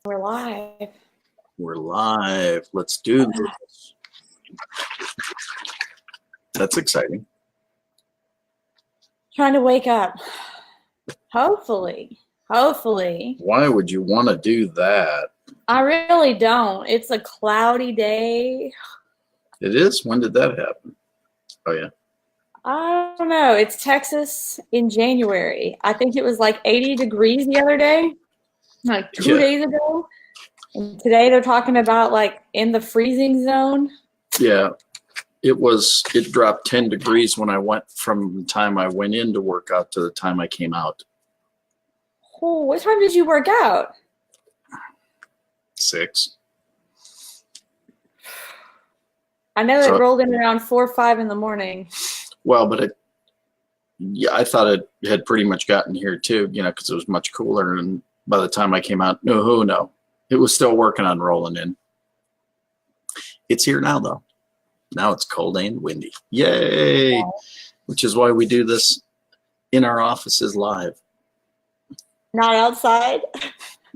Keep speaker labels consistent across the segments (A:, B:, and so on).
A: We're live.
B: We're live. Let's do this. That's exciting.
A: Trying to wake up. Hopefully.
B: Why would you want to do that?
A: I really don't. It's a cloudy day.
B: It is? When did that happen? Oh, yeah.
A: I don't know. It's Texas in January. I think it was like 80 degrees the other day, like 2 days ago. And today they're talking about like in the freezing zone.
B: Yeah. It dropped 10 degrees when I went from the time I went in to work out to the time I came out.
A: Oh, what time did you work out?
B: 6.
A: I know it rolled in around 4 or 5 in the morning.
B: Well, but I thought it had pretty much gotten here too, because it was much cooler. And by the time I came out, no, it was still working on rolling in. It's here now, though. Now it's cold and windy. Yay! Yeah. Which is why we do this in our offices live.
A: Not outside?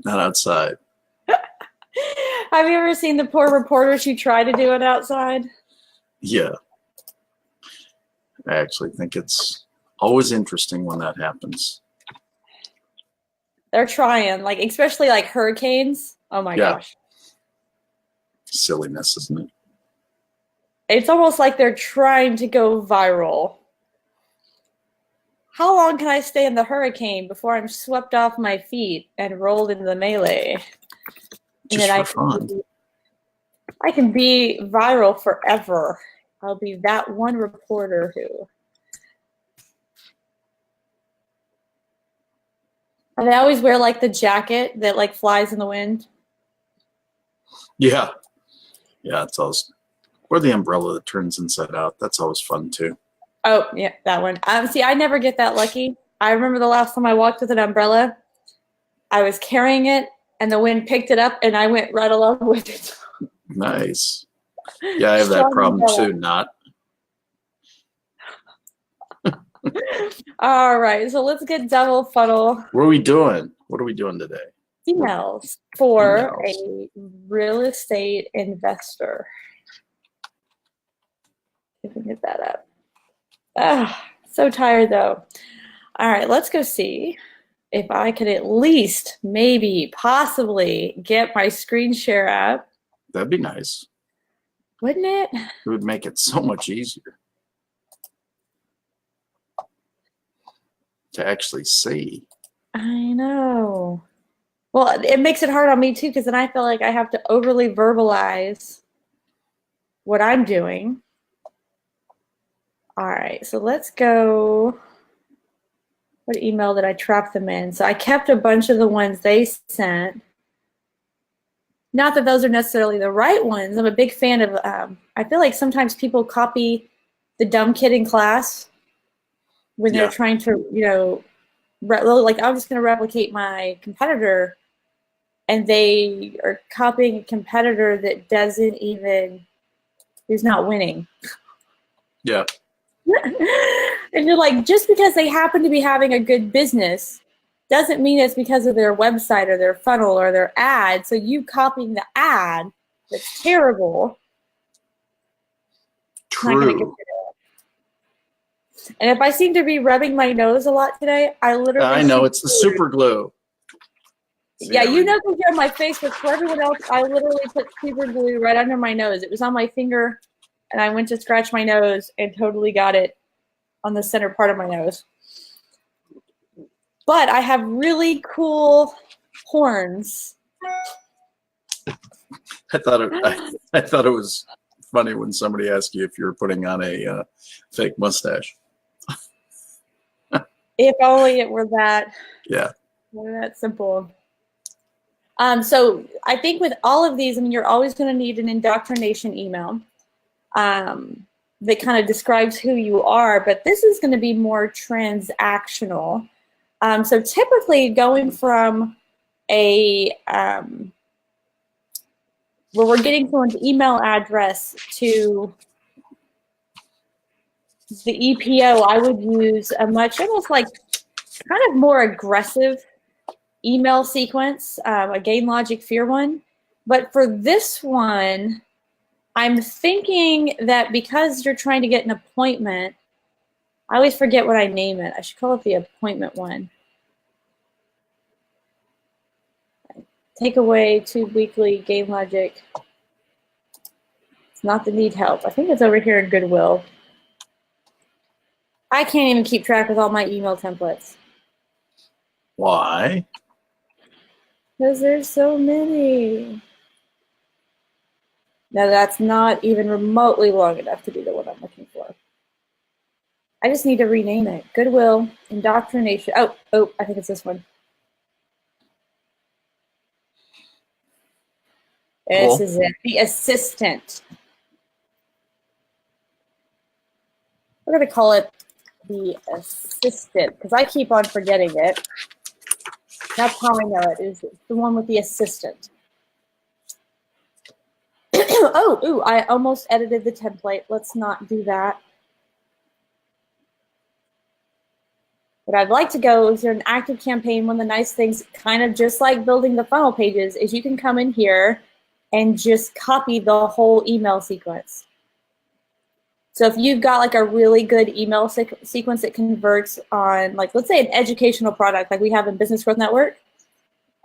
B: Not outside.
A: Have you ever seen the poor reporters who try to do it outside?
B: Yeah. I actually think it's always interesting when that happens.
A: They're trying, especially hurricanes. Oh my gosh.
B: Silliness, isn't it?
A: It's almost like they're trying to go viral. How long can I stay in the hurricane before I'm swept off my feet and rolled into the melee?
B: Just and then for fun.
A: I can be viral forever. I'll be that one reporter who. And they always wear the jacket that flies in the wind.
B: Yeah. Yeah, it's always, or the umbrella that turns inside out. That's always fun too.
A: Oh, yeah, that one. See, I never get that lucky. I remember the last time I walked with an umbrella, I was carrying it and the wind picked it up and I went right along with it.
B: Nice. Yeah, I have that problem too, not.
A: All right, so let's get double funnel.
B: What are we doing? What are we doing today?
A: Emails for a real estate investor. If we can get that up. So tired though. All right, let's go see if I could at least, maybe, possibly get my screen share up.
B: That'd be nice.
A: Wouldn't it?
B: It would make it so much easier to actually see.
A: I know. Well, it makes it hard on me too, because then I feel like I have to overly verbalize what I'm doing. All right, so let's go. What email did I trap them in? So I kept a bunch of the ones they sent. Not that those are necessarily the right ones. I'm a big fan of, I feel like sometimes people copy the dumb kid in class when they're trying to, I'm just going to replicate my competitor, and they are copying a competitor that doesn't even, who's not winning.
B: Yeah.
A: And you're like, just because they happen to be having a good business doesn't mean it's because of their website or their funnel or their ad. So you copying the ad that's terrible.
B: True.
A: And if I seem to be rubbing my nose a lot today, I
B: know it's the super glue.
A: Yeah, you know because you're on my face, but for everyone else, I literally put super glue right under my nose. It was on my finger, and I went to scratch my nose and totally got it on the center part of my nose. But I have really cool horns.
B: I thought it was funny when somebody asked you if you were putting on a fake mustache.
A: If only it were that.
B: Yeah.
A: That simple. So I think with all of these, you're always going to need an indoctrination email that kind of describes who you are, but this is going to be more transactional. So typically going from a where we're getting someone's email address to the EPO, I would use a much almost kind of more aggressive email sequence, a Gain Logic Fear one. But for this one, I'm thinking that because you're trying to get an appointment, I always forget what I name it. I should call it the appointment one. Take away 2 weekly Gain Logic. It's not the need help. I think it's over here in Goodwill. I can't even keep track with all my email templates.
B: Why?
A: Because there's so many. Now that's not even remotely long enough to be the one I'm looking for. I just need to rename it. Goodwill, Indoctrination. Oh, I think it's this one.
B: Cool.
A: This is it. The assistant. We're going to call it the assistant because I keep on forgetting it. That's how I know it. Is the one with the assistant. I almost edited the template. Let's not do that. What I'd like to go is an active campaign. One of the nice things, kind of just like building the funnel pages, is you can come in here and just copy the whole email sequence. So if you've got like a really good email sequence that converts on, like, let's say an educational product like we have in Business Growth Network,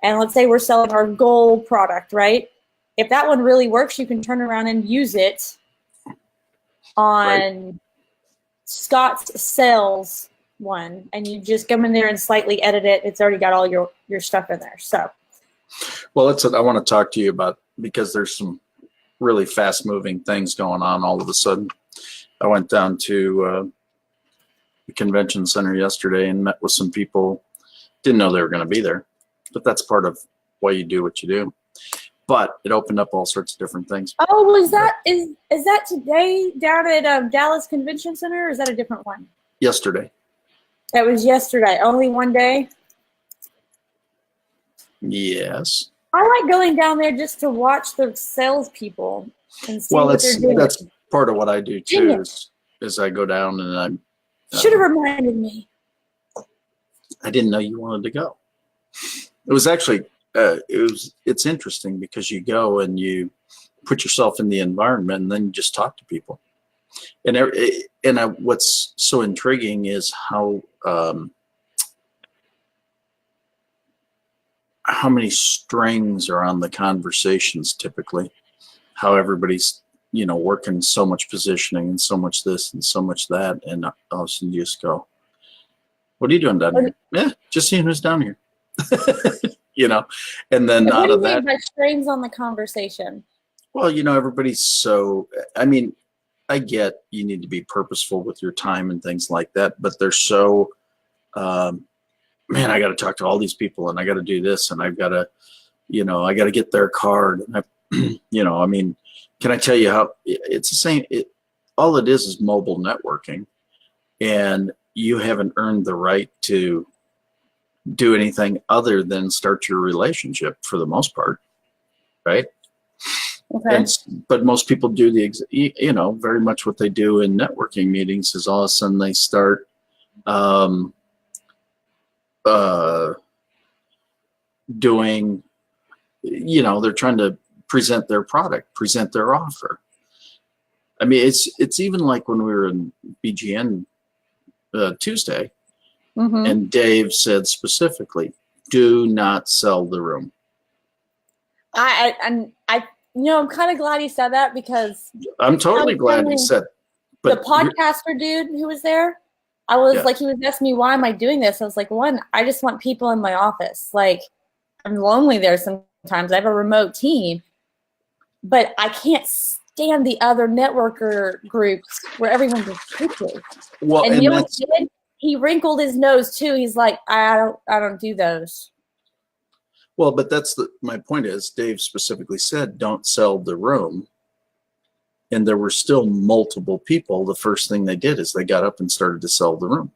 A: and let's say we're selling our goal product, right? If that one really works, you can turn around and use it on Scott's sales one, and you just come in there and slightly edit it. It's already got all your stuff in there. So,
B: well, that's what I want to talk to you about, because there's some really fast-moving things going on all of a sudden. I went down to the convention center yesterday and met with some people. Didn't know they were going to be there, but that's part of why you do what you do. But it opened up all sorts of different things.
A: oh, was that is that today down at Dallas Convention Center, or is that a different one?
B: Yesterday.
A: That was yesterday. Only one day.
B: Yes.
A: I like going down there just to watch the salespeople and see what they're doing.
B: That's part of what I do too. Is I go down and I
A: should have reminded me.
B: I didn't know you wanted to go. It was actually it's interesting because you go and you put yourself in the environment and then you just talk to people. And what's so intriguing is how many strings are on the conversations typically, how everybody's, working so much positioning and so much this and so much that. And all of a sudden you just go, what are you doing down here? Yeah, just seeing who's down here. And then
A: What
B: out
A: do you
B: of that,
A: mean by strings on the conversation?
B: well, everybody's so, I get you need to be purposeful with your time and things like that, but they're so, man, I got to talk to all these people and I got to do this and I've got to, I got to get their card. And can I tell you how it's the same? All it is mobile networking, and you haven't earned the right to do anything other than start your relationship for the most part. Right.
A: Okay.
B: But most people do very much what they do in networking meetings is all of a sudden they start doing, they're trying to present their product, present their offer. It's even like when we were in BGN Tuesday, and Dave said specifically, do not sell the room.
A: I'm kind of glad he said that, because
B: I'm totally glad he said.
A: But the podcaster dude who was there, I was like, he was asking me, why am I doing this? I was like, one, I just want people in my office. Like, I'm lonely there sometimes. I have a remote team, but I can't stand the other networker groups where everyone's just pitches.
B: Well,
A: and what he did? He wrinkled his nose too. He's like, I don't do those.
B: Well, but that's my point is Dave specifically said, don't sell the room. And there were still multiple people. The first thing they did is they got up and started to sell the room.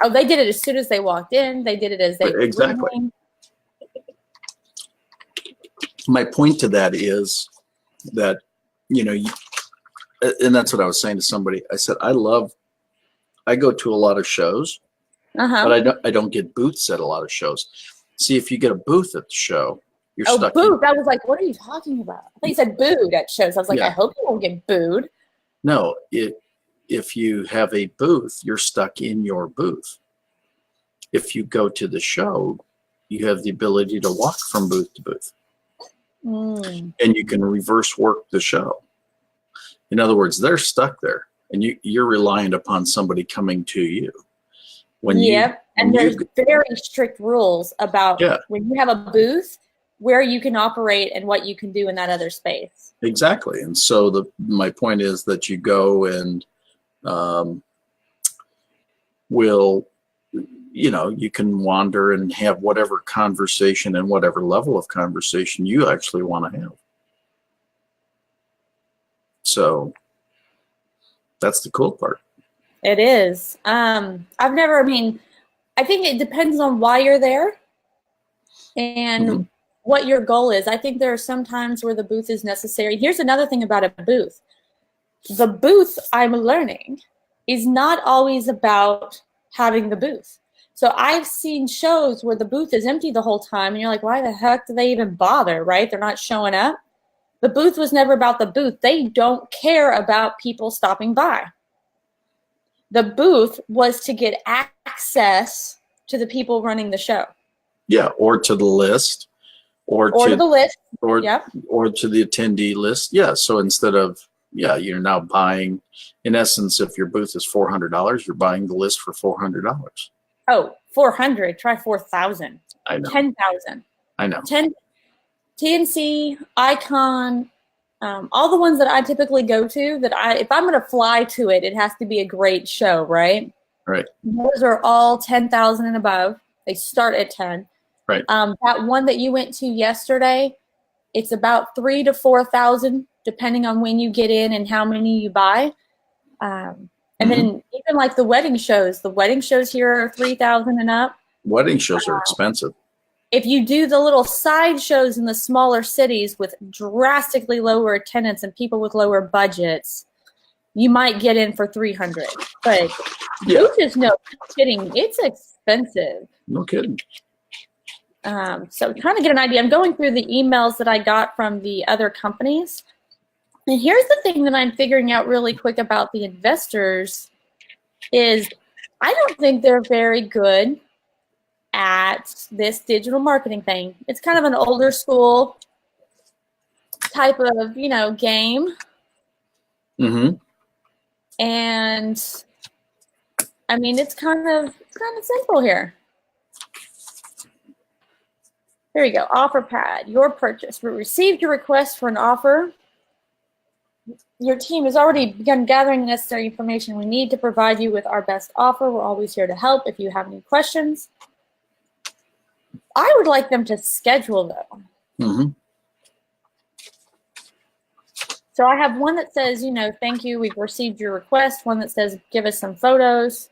A: Oh, they did it as soon as they walked in. They did it as they
B: exactly. My point to that is that, and that's what I was saying to somebody. I said, I go to a lot of shows, but I don't get booths at a lot of shows. See, if you get a booth at the show, you're
A: Oh,
B: stuck.
A: booed. I was like, what are you talking about? I thought you said booed at shows. I was like,
B: Yeah.
A: I hope you won't get booed.
B: No, if you have a booth, you're stuck in your booth. If you go to the show, you have the ability to walk from booth to booth.
A: Mm.
B: And you can reverse work the show. In other words, they're stuck there, and you're reliant upon somebody coming to you.
A: And there's very strict rules about when you have a booth, where you can operate and what you can do in that other space.
B: Exactly. And so my point is that you go and you can wander and have whatever conversation and whatever level of conversation you actually want to have. So that's the cool part.
A: It is. I think it depends on why you're there and what your goal is. I think there are some times where the booth is necessary. Here's another thing about a booth. The booth, I'm learning, is not always about having the booth. So I've seen shows where the booth is empty the whole time, and you're like, why the heck do they even bother, right? They're not showing up. The booth was never about the booth. They don't care about people stopping by. The booth was to get access to the people running the show.
B: Yeah, or to the list. Or to
A: the list.
B: Or to the attendee list. Yeah, so instead of, you're now buying, in essence, if your booth is $400, you're buying the list for $400.
A: Oh, 400. Try 4,000.
B: I know.
A: 10,000.
B: I know.
A: TNC, Icon, all the ones that I typically go to, if I'm going to fly to it, it has to be a great show, right?
B: Right.
A: Those are all 10,000 and above. They start at 10.
B: Right.
A: That one that you went to yesterday, it's about 3,000 to 4,000, depending on when you get in and how many you buy. And then even like the wedding shows here are 3,000 and up.
B: Wedding shows are expensive.
A: If you do the little side shows in the smaller cities with drastically lower attendance and people with lower budgets, you might get in for 300. But booth is no kidding. It's expensive.
B: No kidding.
A: So trying to get an idea. I'm going through the emails that I got from the other companies. And here's the thing that I'm figuring out really quick about the investors is I don't think they're very good at this digital marketing thing. It's kind of an older school type of, game.
B: Mm-hmm.
A: And I mean, it's kind of simple here. Here we go. Offer pad, your purchase. We received your request for an offer. Your team has already begun gathering the necessary information we need to provide you with our best offer. We're always here to help if you have any questions. I would like them to schedule, though.
B: Mm-hmm.
A: So I have one that says, thank you, we've received your request. One that says, give us some photos.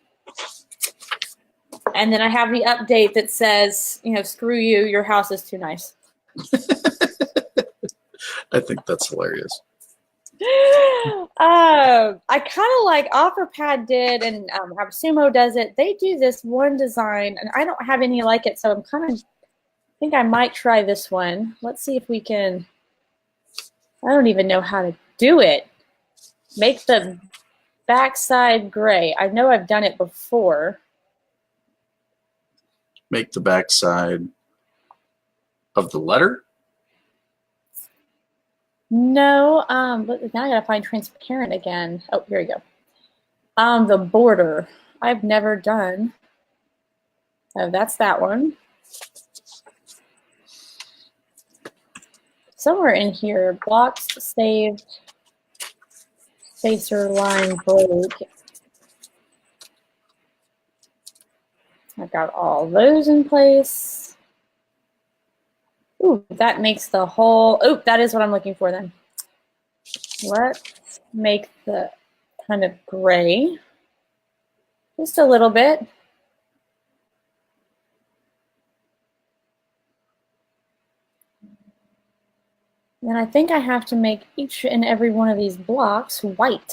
A: And then I have the update that says, screw you, your house is too nice.
B: I think that's hilarious.
A: I kind of like OfferPad did, and AppSumo does it. They do this one design, and I don't have any like it, so I think I might try this one. Let's see if we can. I don't even know how to do it. Make the backside gray. I know I've done it before.
B: Make the backside of the letter?
A: No, but now I gotta find transparent again. Oh, here we go. The border. I've never done. Oh, that's that one. Somewhere in here, blocks saved, spacer line broke. I've got all those in place. Ooh, that makes the whole, oh, that is what I'm looking for then. Let's make the kind of gray, just a little bit. And I think I have to make each and every one of these blocks white.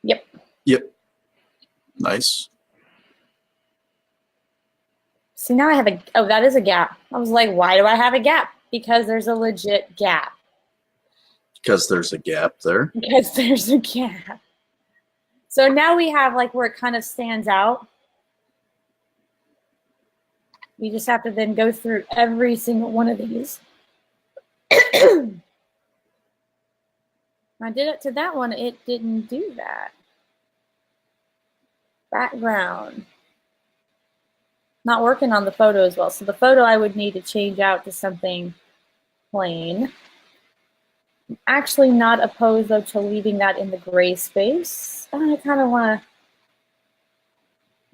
A: Yep.
B: Yep. Nice.
A: See, now I have oh, that is a gap. I was like, why do I have a gap? Because there's a legit gap.
B: Because there's a gap there.
A: Because there's a gap. So now we have like where it kind of stands out. You just have to then go through every single one of these. I did it to that one. It didn't do that. Background. Not working on the photo as well. So the photo I would need to change out to something plain. I'm actually not opposed though to leaving that in the gray space. I kind of want to,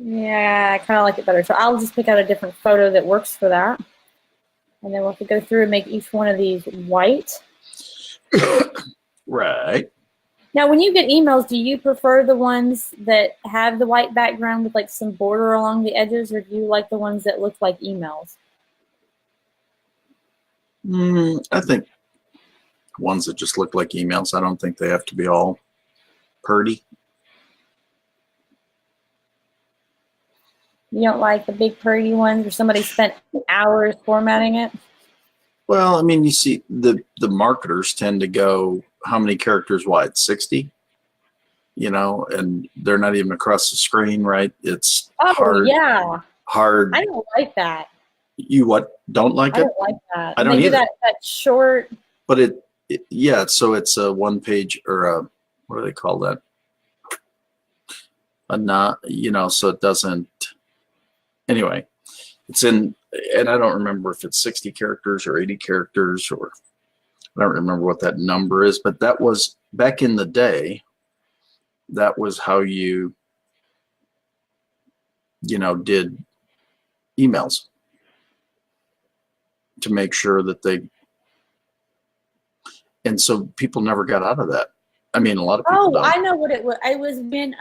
A: yeah, I kind of like it better. So I'll just pick out a different photo that works for that. And then we'll have to go through and make each one of these white.
B: Right.
A: Now, when you get emails, do you prefer the ones that have the white background with like some border along the edges, or do you like the ones that look like emails?
B: I think ones that just look like emails. I don't think they have to be all purdy.
A: You don't like the big pretty ones where somebody spent hours formatting it?
B: Well, I mean, you see the marketers tend to go how many characters wide? 60? You know, and they're not even across the screen, right? It's hard.
A: Yeah.
B: Hard.
A: I don't like that.
B: You what? Don't like it?
A: I don't like that.
B: I don't
A: they do
B: either.
A: that short.
B: But yeah, so it's a one page or a, what do they call that? A not, you know, so it doesn't, anyway, it's in, and I don't remember if it's 60 characters or 80 characters, or I don't remember what that number is, but that was back in the day. That was how you know, did emails to make sure that they, and so people never got out of that. I mean, a lot of people don't.
A: I know what it was. It was when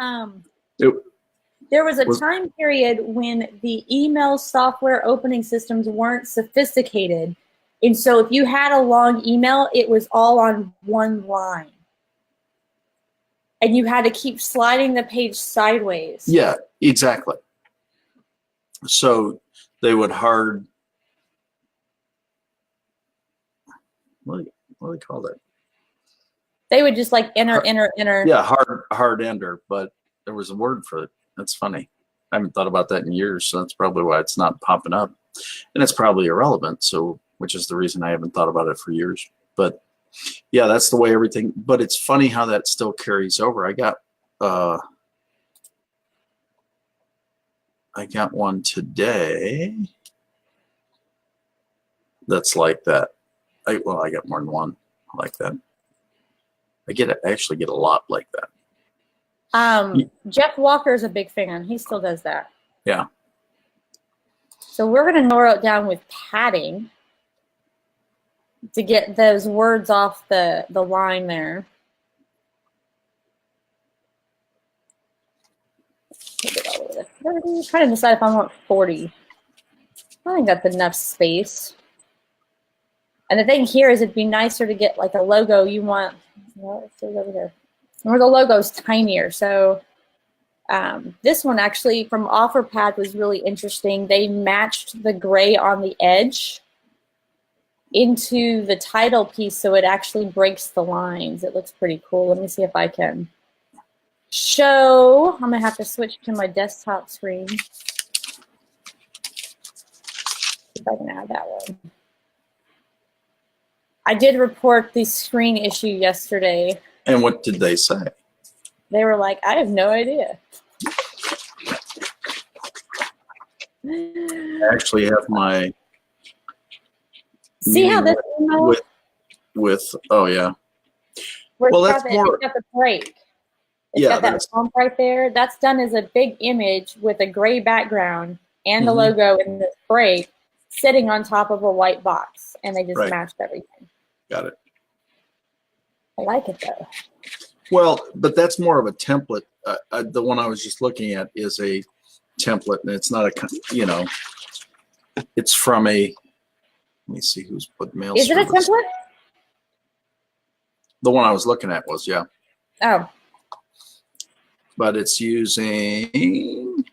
A: there was a time period when the email software opening systems weren't sophisticated. And so if you had a long email, it was all on one line. And you had to keep sliding the page sideways.
B: Yeah, exactly. So they would hard, what do they call that?
A: They would just like enter.
B: Yeah, hard enter, but there was a word for it. That's funny. I haven't thought about that in years, so that's probably why it's not popping up. And it's probably irrelevant, so which is the reason I haven't thought about it for years. But yeah, that's the way everything, but it's funny how that still carries over. I got one today that's like that. I got more than one like that. I actually get a lot like that.
A: Jeff Walker is a big fan. He still does that.
B: Yeah.
A: So we're going to narrow it down with padding to get those words off the line there. Put it all the way to 30. Trying to decide if I want 40. I think that's enough space. And the thing here is it'd be nicer to get like a logo you want. Well, it says over here. Or the logo's tinier. So this one actually from OfferPad was really interesting. They matched the gray on the edge into the title piece so it actually breaks the lines. It looks pretty cool. Let me see if I can show. I'm going to have to switch to my desktop screen. See if I can add that one. I did report the screen issue yesterday.
B: And what did they say?
A: They were like, I have no idea.
B: I actually have my
A: See how this email
B: with oh yeah.
A: Well, that's more. It's got the break. It's got that bump right there. That's done as a big image with a gray background and the logo and this break sitting on top of a white box, and they just matched everything.
B: Got it.
A: I like it though.
B: Well, but that's more of a template. The one I was just looking at is a template, and it's not a, you know, it's from a, let me see who's put mails.
A: Is it a template?
B: The one I was looking at was, yeah.
A: Oh.
B: but it's using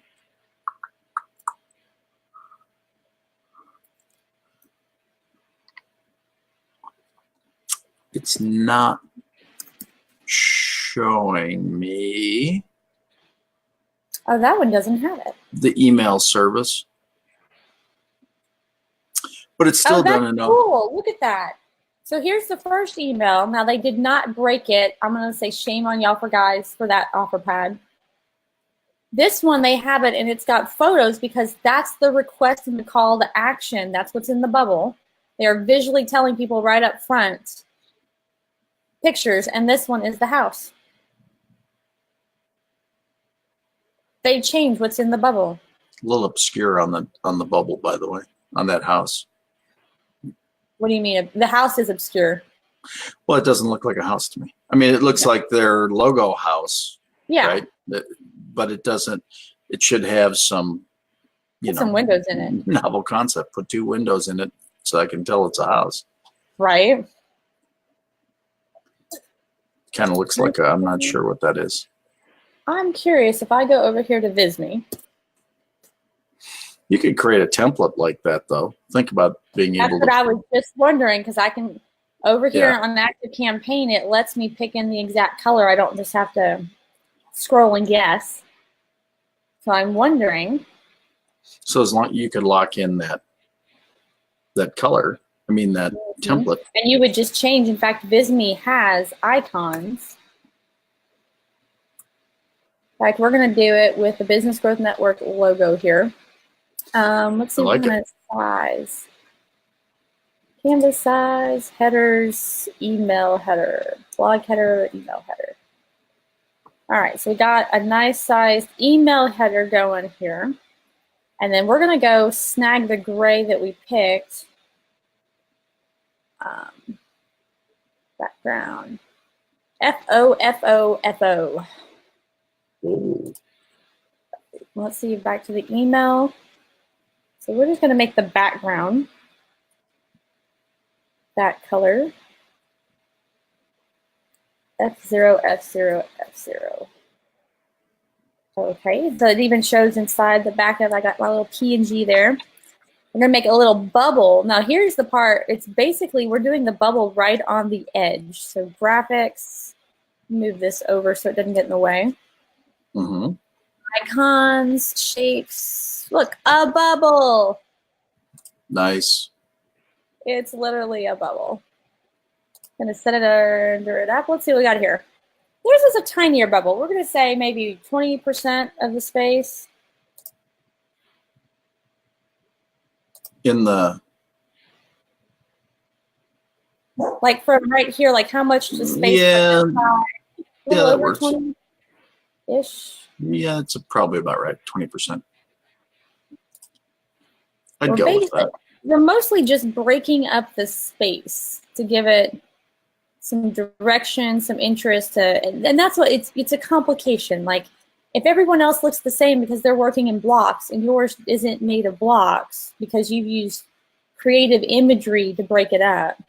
B: it's not showing me
A: Oh, that one doesn't have it.
B: the email service, but it's still
A: Oh, that's
B: done enough.
A: cool. Look at that. So here's the first email. Now, they did not break it. I'm going to say shame on y'all for guys for that offer pad. This one, they have it, and it's got photos because that's the request and the call to action. That's what's in the bubble. They're visually telling people right up front pictures, and this one is the house. They change what's in the bubble.
B: A little obscure on the bubble, by the way, on that house.
A: What do you mean? The house is obscure.
B: Well, it doesn't look like a house to me. I mean, it looks like their logo house,
A: Yeah.
B: right? But it doesn't. It should have some,
A: Some windows in it.
B: Novel concept. Put 2 windows in it so I can tell it's a house.
A: Right.
B: Kind of looks like I'm not sure what that is.
A: I'm curious if I go over here to Visme.
B: You could create a template like that, though. Think about being
A: That's
B: able
A: what
B: to.
A: I was just wondering, because I can, over here
B: Yeah.
A: on Active Campaign, it lets me pick in the exact color. I don't just have to scroll and guess. So I'm wondering.
B: So as long you could lock in that color, I mean that template.
A: And you would just change. In fact, Visme has icons. In fact, we're going to do it with the Business Growth Network logo here. Let's see what kind of size. Canvas size, headers, email header, blog header, email header. All right, so we got a nice sized email header going here. And then we're going to go snag the gray that we picked. Background. FO.
B: Ooh.
A: Let's see, back to the email. So we're just going to make the background that color. F0, F0, F0. Okay, so it even shows inside the back of, I got my little PNG there. We're going to make a little bubble. Now here's the part, it's basically, we're doing the bubble right on the edge. So graphics, move this over so it doesn't get in the way.
B: Mm-hmm.
A: Icons, shapes, look, a bubble.
B: Nice.
A: It's literally a bubble. Gonna set it under it up. Let's see what we got here. Theirs is a tinier bubble. We're gonna say maybe 20% of the space.
B: In the
A: Like from right here, like how much the space?
B: yeah,
A: yeah,
B: that works.
A: 20-ish.
B: Yeah, it's probably about right. 20%. I'd go with that.
A: We're mostly just breaking up the space to give it some direction, some interest, and that's what it's a complication. Like if everyone else looks the same because they're working in blocks and yours isn't made of blocks because you've used creative imagery to break it up,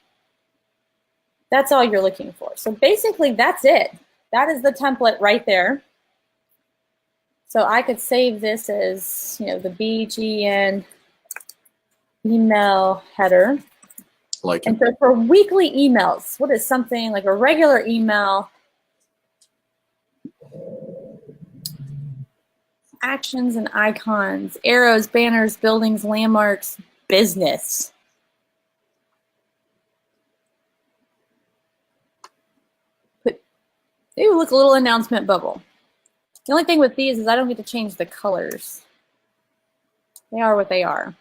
A: that's all you're looking for. So basically that's it. That is the template right there. So I could save this as, the BGN email header.
B: Like
A: and so for weekly emails, what is something like a regular email? Actions and icons, arrows, banners, buildings, landmarks, business. Ooh, look, a little announcement bubble. The only thing with these is I don't get to change the colors. They are what they are.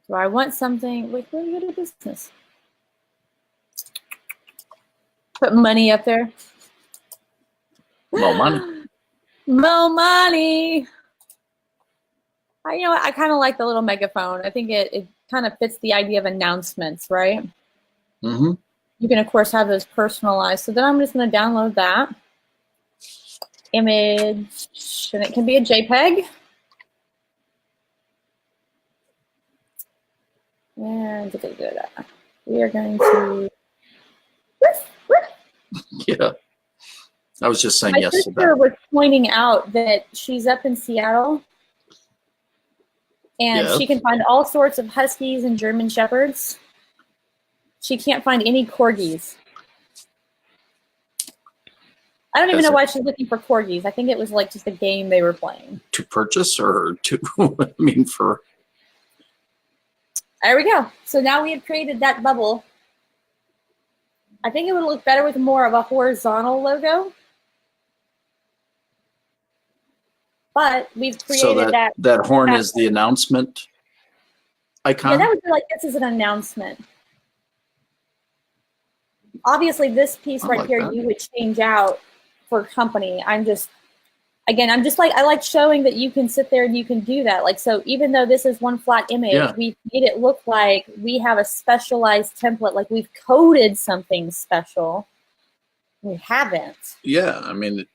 A: So I want something, wait, where do you go to business? Put money up there.
B: more money.
A: More money. You know what? I kind of like the little megaphone. I think it kind of fits the idea of announcements, right?
B: Mm-hmm.
A: You can, of course, have those personalized. So then I'm just going to download that image, and it can be a JPEG. And we are going to
B: Yeah. I was just saying
A: My
B: yes to
A: sister
B: that.
A: was pointing out that she's up in Seattle and
B: Yeah.
A: she can find all sorts of Huskies and German Shepherds. She can't find any Corgis. I don't even know why she's looking for Corgis. I think it was like just a game they were playing.
B: To purchase or to, I mean, for.
A: There we go. So now we have created that bubble. I think it would look better with more of a horizontal logo. But we've created
B: So that horn is the announcement icon?
A: Yeah, that would be like this is an announcement. Obviously, this piece right here you would change out for company. I'm just like, I like showing that you can sit there and you can do that. Like, so even though this is one flat image, we've made it look like we have a specialized template, like we've coded something special. We haven't.
B: Yeah, I mean.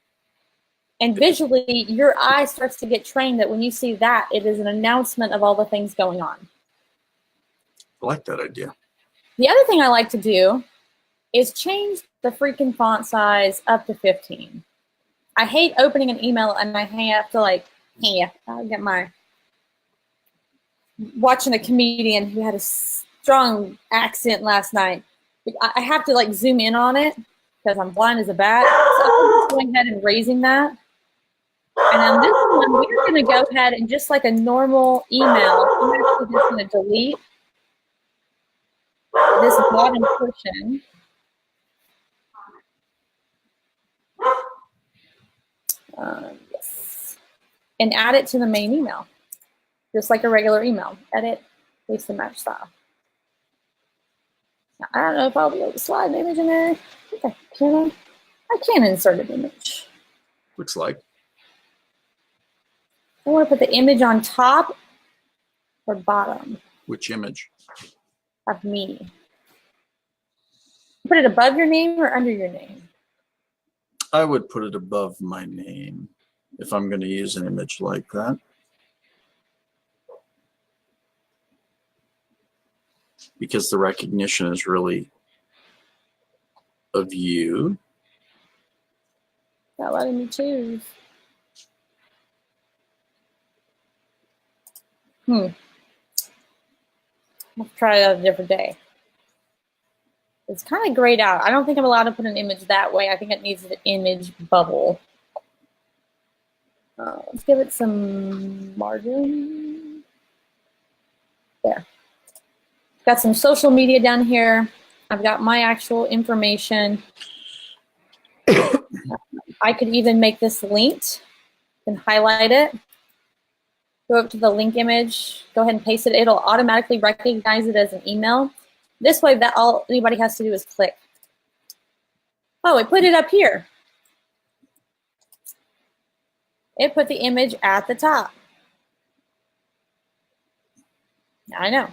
A: And visually, your eye starts to get trained that when you see that, it is an announcement of all the things going on.
B: I like that idea.
A: The other thing I like to do is change the freaking font size up to 15. I hate opening an email and I have to I'll get watching a comedian who had a strong accent last night. I have to like zoom in on it because I'm blind as a bat. So I'm just going ahead and raising that. And on this one, we're going to go ahead and just like a normal email, I'm actually just going to delete this bottom portion. Yes. And add it to the main email, just like a regular email. Edit, paste and match style. Now, I don't know if I'll be able to slide an image in there. I think I can. I can insert an image.
B: Looks like.
A: I want to put the image on top or bottom.
B: Which image?
A: Of me. Put it above your name or under your name?
B: I would put it above my name if I'm going to use an image like that. Because the recognition is really of you.
A: Not letting me choose. I'll try it out a different day. It's kind of grayed out. I don't think I'm allowed to put an image that way. I think it needs an image bubble. Let's give it some margin. There. Got some social media down here. I've got my actual information. I could even make this linked and highlight it. Go up to the link image, go ahead and paste it. It'll automatically recognize it as an email. This way, that all anybody has to do is click. Oh, it put it up here. It put the image at the top. I know.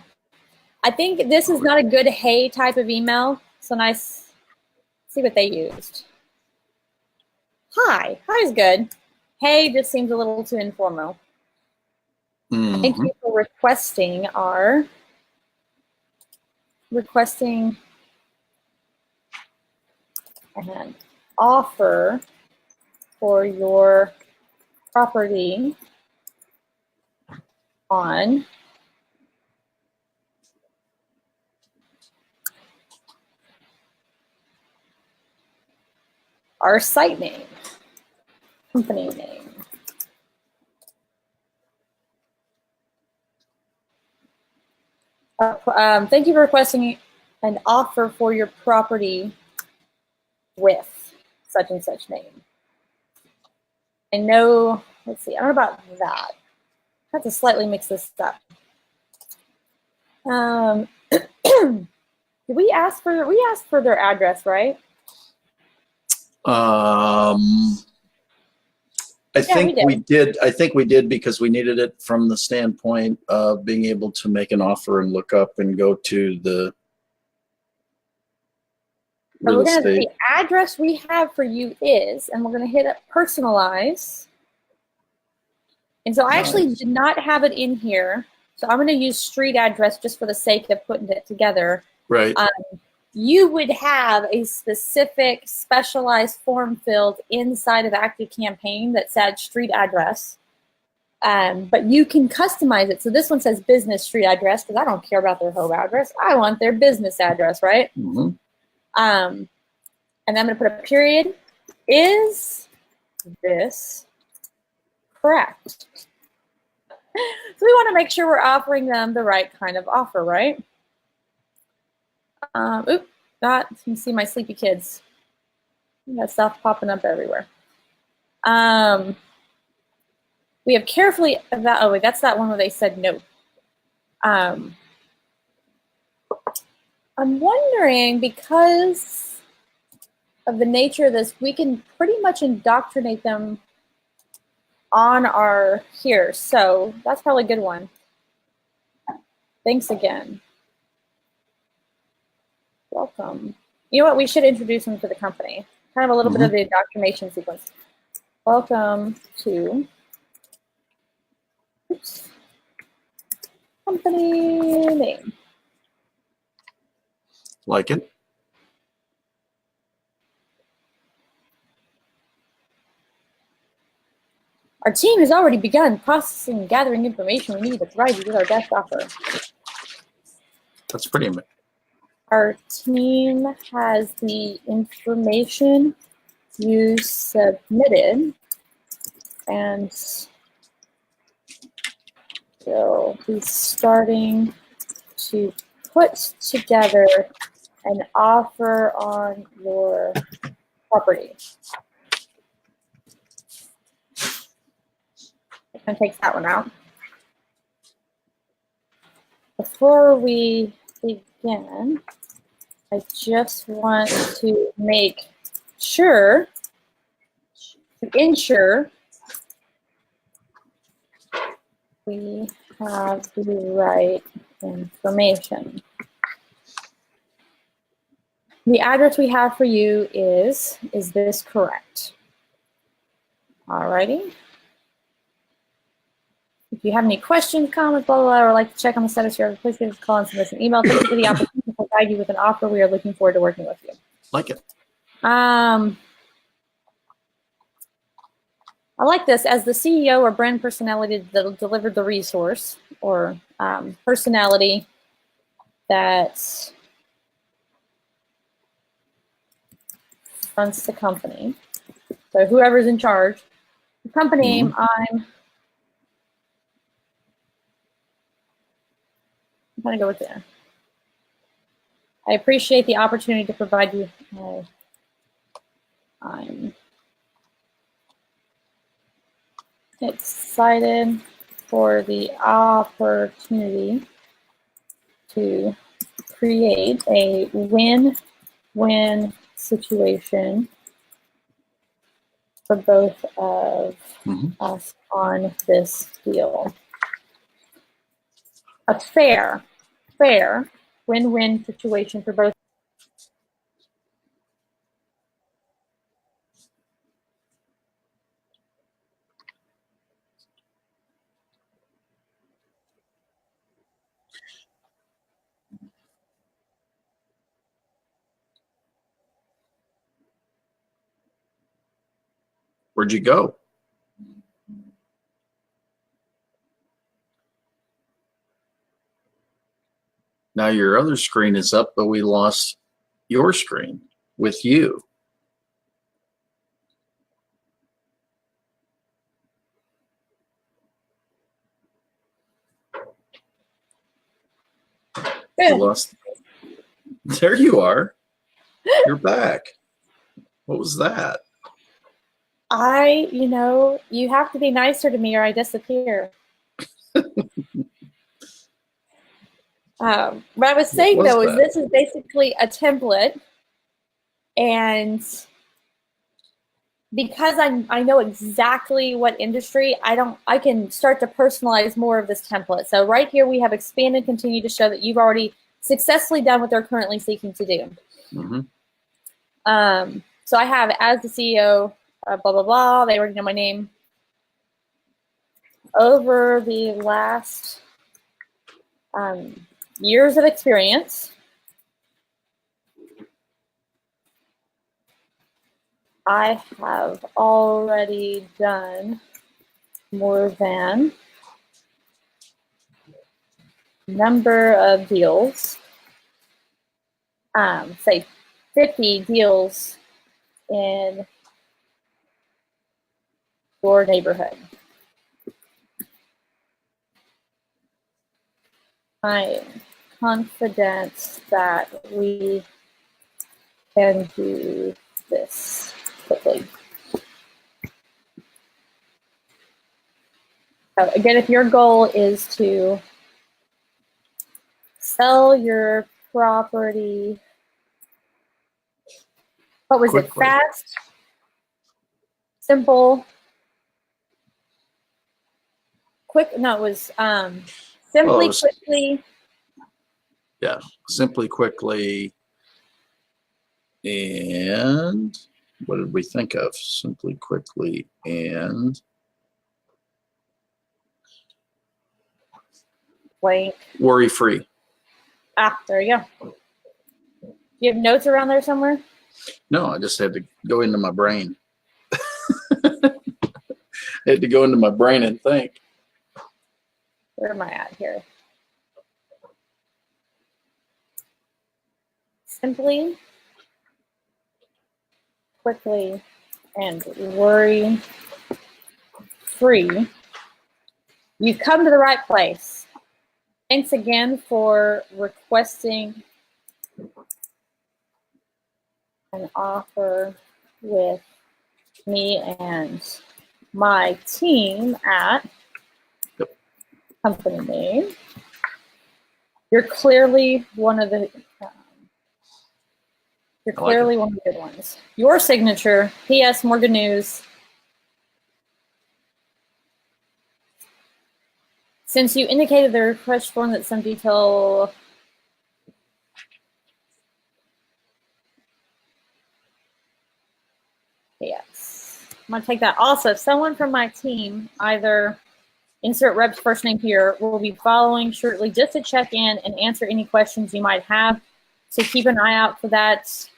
A: I think this is not a good hey type of email. So nice. Let's see what they used. Hi. Hi is good. Hey just seems a little too informal. Thank you for requesting an offer for your property on our site name, company name. Thank you for requesting an offer for your property with such and such name. I know, let's see, I don't know about that. I have to slightly mix this up. Did we ask for their address, right?
B: I think we did. I think we did because we needed it from the standpoint of being able to make an offer and look up and go to the real estate.
A: The address we have for you is, and we're going to hit it personalize. And so I actually did not have it in here. So I'm going to use street address just for the sake of putting it together.
B: Right.
A: you would have a specific specialized form filled inside of ActiveCampaign that said street address. But you can customize it. So this one says business street address because I don't care about their home address. I want their business address, right?
B: Mm-hmm.
A: And then I'm going to put a period. Is this correct? So we want to make sure we're offering them the right kind of offer, right? You can see my sleepy kids. We got stuff popping up everywhere. We have carefully oh wait, that's that one where they said no. I'm wondering, because of the nature of this, we can pretty much indoctrinate them on our here. So that's probably a good one. Thanks again. Welcome. You know what? We should introduce them to the company. Kind of a little bit of the indoctrination sequence. Welcome to company name.
B: Like it.
A: Our team has already begun processing and gathering information we need to provide you with our best offer.
B: That's pretty amazing.
A: Our team has the information you submitted and will be starting to put together an offer on your property. And takes that one out. Before we begin, I just want to make sure, to ensure we have the right information. The address we have for you is this correct? Alrighty. If you have any questions, comments, blah, blah, blah, or would like to check on the status of your please give us a call and send us an email. Thank you for the opportunity to provide you with an offer. We are looking forward to working with you.
B: Like it.
A: I like this. As the CEO or brand personality that delivered the resource, or personality that runs the company. So whoever's in charge. The company name, I'm going to go with there. I appreciate the opportunity to provide you. I'm excited for the opportunity to create a win-win situation for both of us on this deal. A fair win-win situation for both.
B: Where'd you go? Now your other screen is up, but we lost your screen with you. You lost. There you are. You're back. What was that?
A: You have to be nicer to me or I disappear. What I was saying though is this is basically a template, and because I know exactly what industry, I can start to personalize more of this template. So right here we have expand and continue to show that you've already successfully done what they're currently seeking to do. So I have, as the CEO, blah, blah, blah, they already know my name. Over the last years of experience, I have already done more than number of deals, say 50 deals in your neighborhood. I am confident that we can do this quickly. So again, if your goal is to sell your property, what was it?
B: Quickly.
A: Fast, simple, quick. No, it was simply, quickly.
B: Yeah, simply, quickly, and what did we think of? Simply, quickly, and
A: Blank.
B: worry-free.
A: Ah, there you go. Do you have notes around there somewhere?
B: No, I just had to go into my brain. I had to go into my brain and think.
A: Where am I at here? Simply, quickly, and worry-free. You've come to the right place. Thanks again for requesting an offer with me and my team at company name. You're clearly one of the one of the good ones. Your signature, P.S. More good news. Since you indicated the request form that some detail yes. I'm gonna take that. Also, if someone from my team, either insert rep's first name here, will be following shortly just to check in and answer any questions you might have. So keep an eye out for that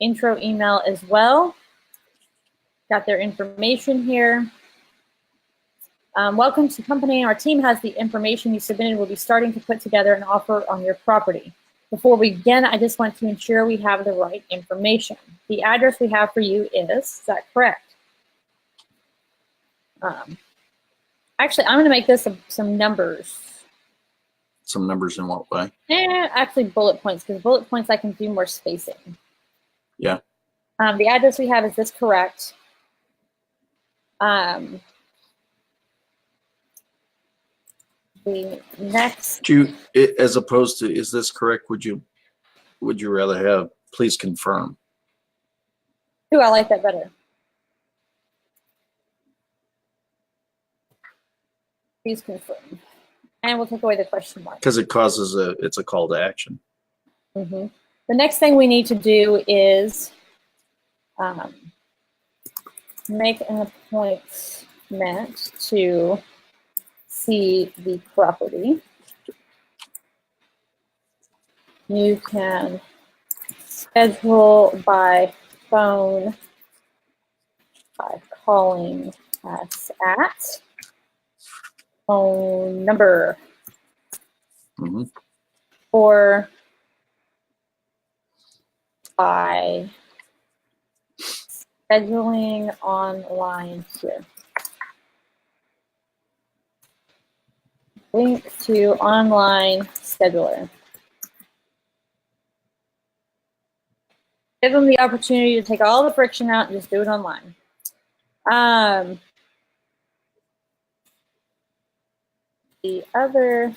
A: intro email as well. Got their information here. Welcome to company. Our team has the information you submitted. We'll be starting to put together an offer on your property. Before we begin, I just want to ensure we have the right information. The address we have for you is that correct? Actually, I'm going to make this some numbers.
B: Some numbers in what way?
A: Actually, bullet points, because bullet points I can do more spacing.
B: Yeah.
A: The address we have, is this correct? The next.
B: As opposed to, is this correct? Would you rather have, please confirm?
A: Ooh, I like that better. Please confirm. And we'll take away the question mark.
B: Because it causes it's a call to action.
A: Mm-hmm. The next thing we need to do is make an appointment to see the property. You can schedule by phone by calling us at phone number or by scheduling online here. Link to online scheduler. Give them the opportunity to take all the friction out and just do it online. The other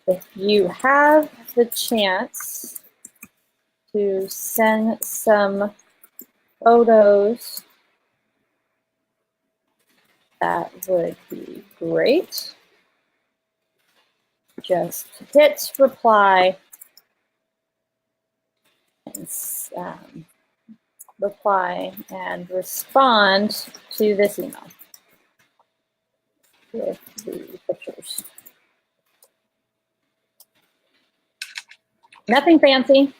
A: if you have the chance to send some photos, that would be great. Just hit reply and respond to this email with the pictures. Nothing fancy.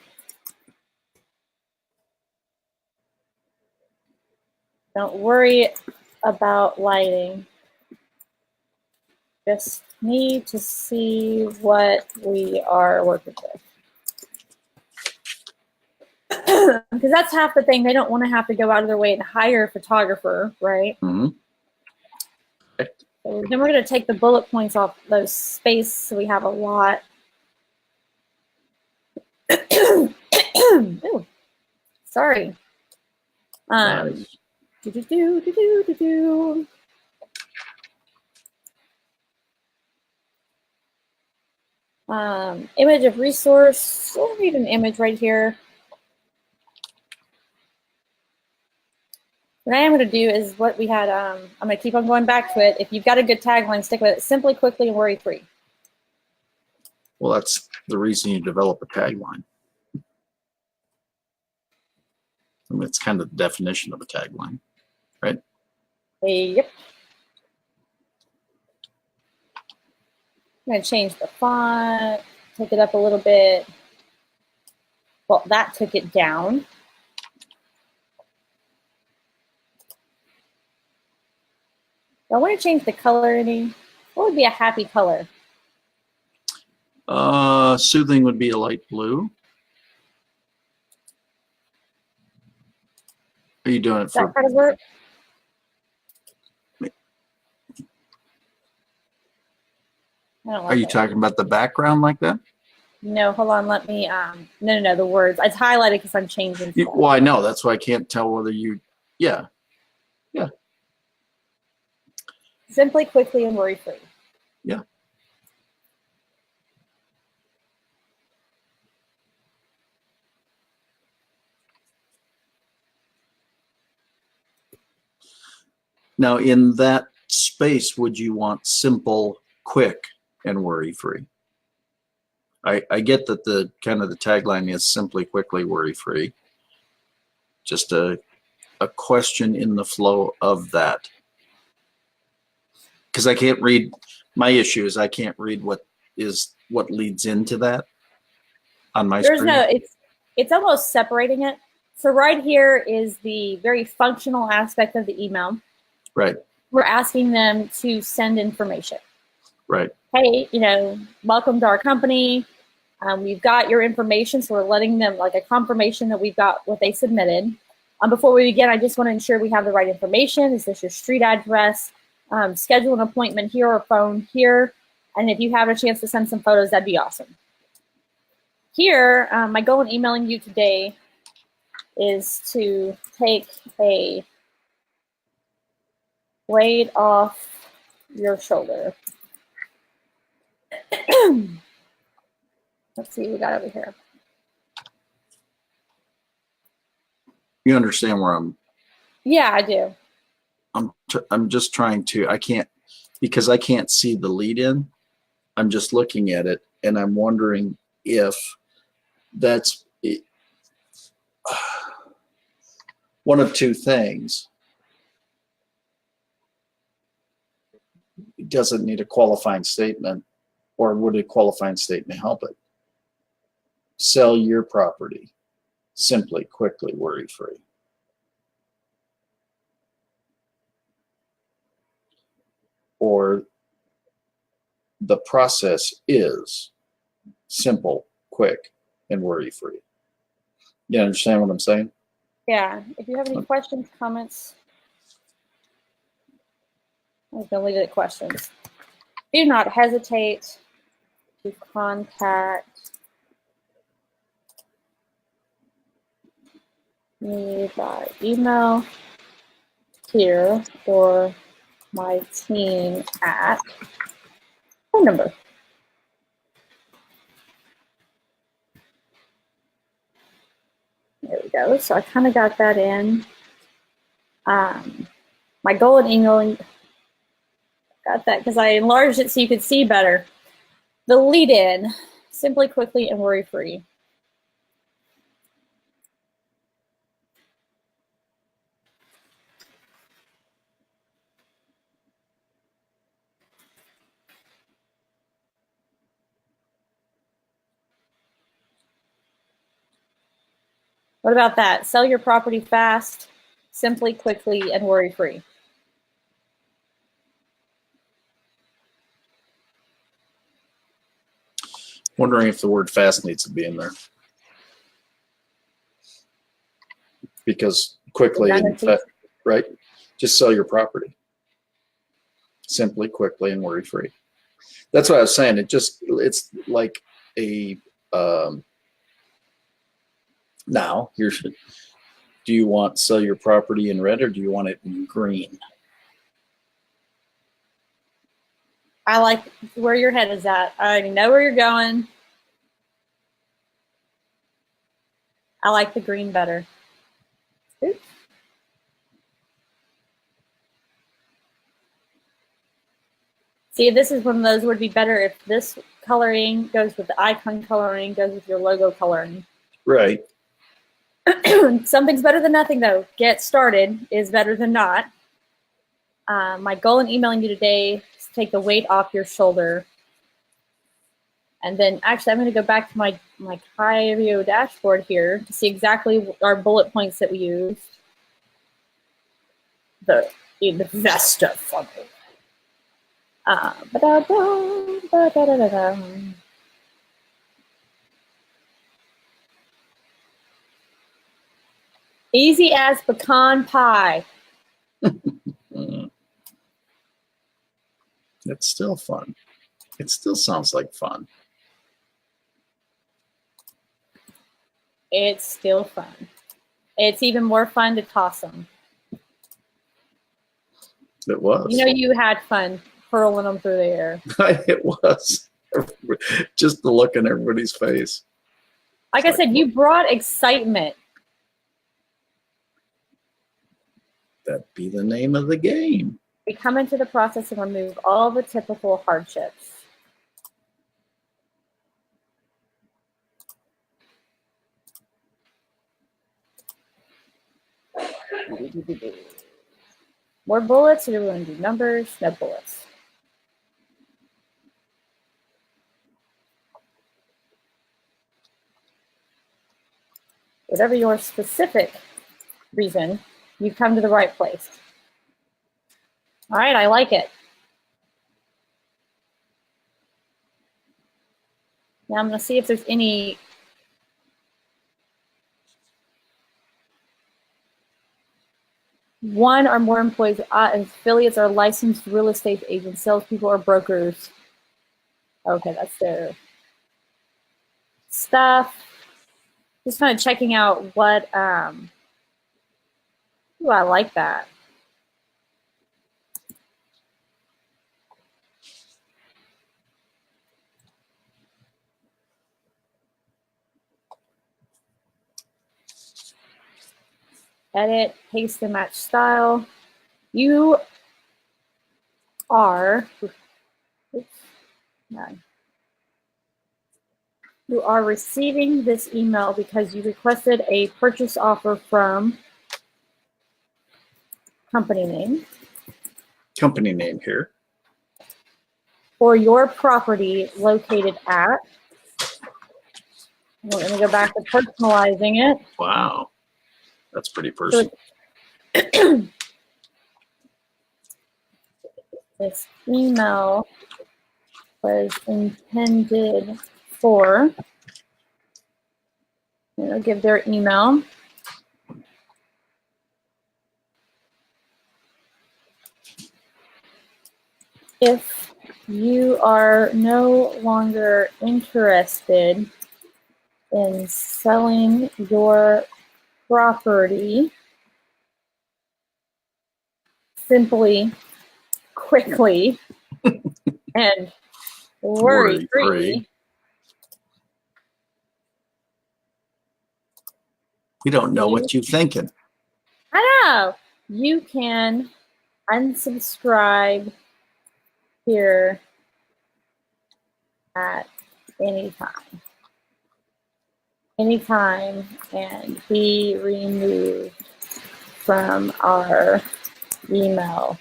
A: Don't worry about lighting. Just need to see what we are working with. Because that's half the thing. They don't want to have to go out of their way and hire a photographer, right?
B: Mm-hmm.
A: So then we're going to take the bullet points off those space so we have a lot. Ooh, sorry.
B: Nice.
A: Image of resource. We'll read an image right here. What I am going to do is what we had. I'm going to keep on going back to it. If you've got a good tagline, stick with it. Simply, quickly, and worry-free.
B: Well, that's the reason you develop a tagline. I mean, it's kind of the definition of a tagline, right?
A: Yep. I'm going to change the font, take it up a little bit. Well, that took it down. I want to change the color any. What would be a happy color?
B: Soothing would be a light blue. Are you doing it
A: Does
B: for?
A: that kind of work? I don't like
B: Are you
A: it.
B: talking about the background like that?
A: No, hold on. Let me. No. The words. It's highlighted because I'm changing.
B: Well, I know. That's why I can't tell whether you. Yeah.
A: Simply, quickly, and worry-free.
B: Yeah. Now, in that space, would you want simple, quick, and worry-free? I get that the kind of the tagline is simply, quickly, worry-free. Just a question in the flow of that. Because I can't read, my issue is I can't read what leads into that on my
A: There's
B: screen.
A: no. It's almost separating it. So right here is the very functional aspect of the email.
B: Right.
A: We're asking them to send information.
B: Right.
A: Hey, welcome to our company. We've got your information, so we're letting them like a confirmation that we've got what they submitted. Before we begin, I just want to ensure we have the right information. Is this your street address? Schedule an appointment here or phone here. And if you have a chance to send some photos, that'd be awesome. Here, my goal in emailing you today is to take a weight off your shoulder. Let's see what we got over here.
B: You understand where I'm?
A: Yeah, I do.
B: I'm just trying to. I can't because I can't see the lead in. I'm just looking at it, and I'm wondering if that's one of two things. It doesn't need a qualifying statement, or would a qualifying statement help it? Sell your property simply, quickly, worry-free. Or the process is simple, quick, and worry-free. You understand what I'm saying?
A: Yeah. If you have any questions, comments, I'm going to leave it at questions. Do not hesitate to contact me by email here or my team at phone number. There we go. So I kind of got that in. My goal in emailing, got that because I enlarged it so you could see better. The lead in, simply, quickly, and worry-free. What about that? Sell your property fast, simply, quickly, and worry-free.
B: Wondering if the word fast needs to be in there. Because quickly and right? Just sell your property. Simply, quickly, and worry-free. That's what I was saying. It's like a now here's do you want to sell your property in red or do you want it in green?
A: I like where your head is at. I already know where you're going. I like the green better. Oops. See, this is one of those would be better if this coloring goes with the icon coloring, goes with your logo coloring.
B: Right.
A: Something's better than nothing, though. Get started is better than not. My goal in emailing you today is to take the weight off your shoulder. And then, actually, I'm going to go back to my Kyrio dashboard here to see exactly our bullet points that we used. The investor funnel. Easy as pecan pie.
B: It's still fun. It still sounds like fun.
A: It's still fun. It's even more fun to toss them.
B: It was.
A: You know, you had fun hurling them through the air.
B: It was. Just the look in everybody's face.
A: Like I said, you brought excitement.
B: That'd be the name of the game.
A: We come into the process and remove all the typical hardships. More bullets, or do we want to do numbers? No bullets. Whatever your specific reason, you've come to the right place. All right, I like it. Now I'm going to see if there's any one or more employees, affiliates, or licensed real estate agents, salespeople, or brokers. Okay, that's their stuff. Just kind of checking out what, ooh, I like that. Edit, paste and match style. You are, oops, no. You are receiving this email because you requested a purchase offer from company name.
B: Company name here.
A: For your property located at. We're going to go back to personalizing it.
B: Wow. That's pretty personal.
A: This email was intended for, give their email. If you are no longer interested in selling your property, simply, quickly, and worry-free.
B: We don't know what you're thinking.
A: I know. You can unsubscribe here at any time. Anytime, and be removed from our email.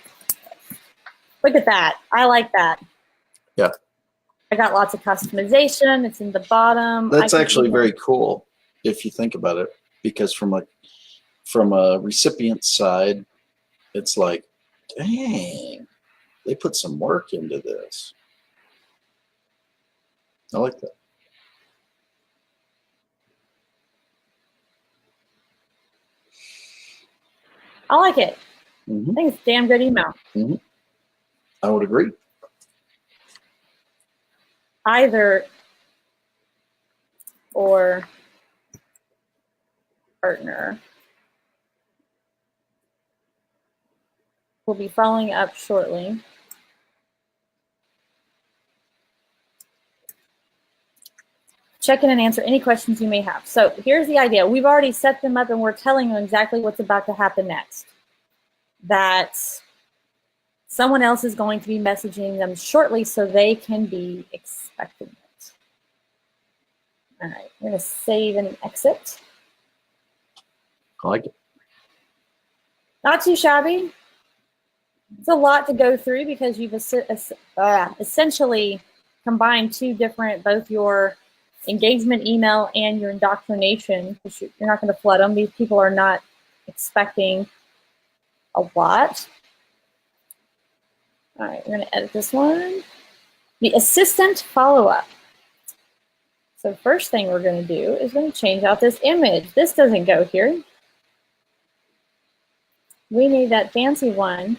A: Look at that. I like that.
B: Yeah.
A: I got lots of customization. It's in the bottom.
B: That's actually very cool if you think about it. because from a recipient side, it's like, dang, they put some work into this. I like that.
A: I like it.
B: Mm-hmm.
A: I think it's a damn good email.
B: Mm-hmm. I would agree.
A: Either or partner will be following up shortly. Check in and answer any questions you may have. So here's the idea. We've already set them up and we're telling them exactly what's about to happen next. That someone else is going to be messaging them shortly so they can be expecting it. All right, I'm going to save and exit.
B: I like it.
A: Not too shabby. It's a lot to go through because you've essentially combined two different, both your engagement email and your indoctrination, because you're not going to flood them. These people are not expecting a lot. All right, we're going to edit this one. The assistant follow-up. So first thing we're going to do is going to change out this image. This doesn't go here. We need that fancy one.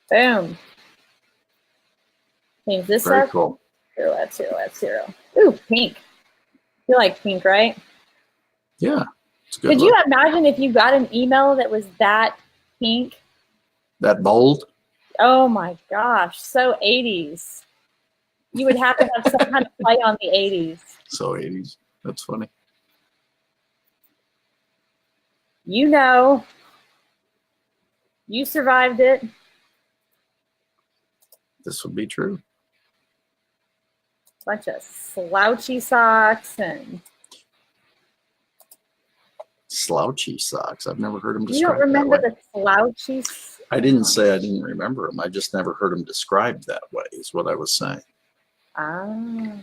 A: Boom. Change this
B: Very
A: up.
B: cool.
A: 0 at 0 at 0. Ooh, pink. You like pink, right?
B: Yeah. It's a good
A: Could
B: look.
A: you imagine if you got an email that was that pink?
B: That bold?
A: Oh my gosh, so 80s. You would have to have some kind of play on the 80s.
B: So 80s. That's funny.
A: You know, you survived it.
B: This would be true.
A: Bunch of slouchy socks and.
B: Slouchy socks. I've never heard them
A: You don't
B: described
A: remember
B: that way.
A: the slouchy?
B: I didn't say I didn't remember them. I just never heard them described that way, is what I was saying.
A: Ah.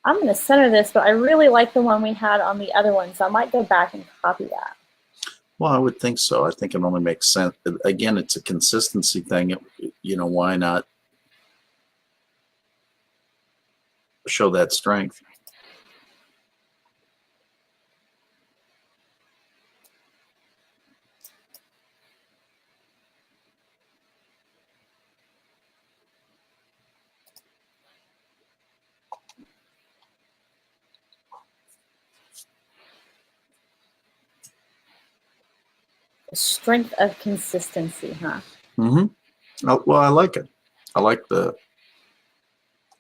A: I'm going to center this, but I really like the one we had on the other one, so I might go back and copy that.
B: Well, I would think so. I think it only makes sense. Again, it's a consistency thing. Why not show that strength?
A: The strength of consistency, huh?
B: Mm-hmm. Well, I like it. I like the.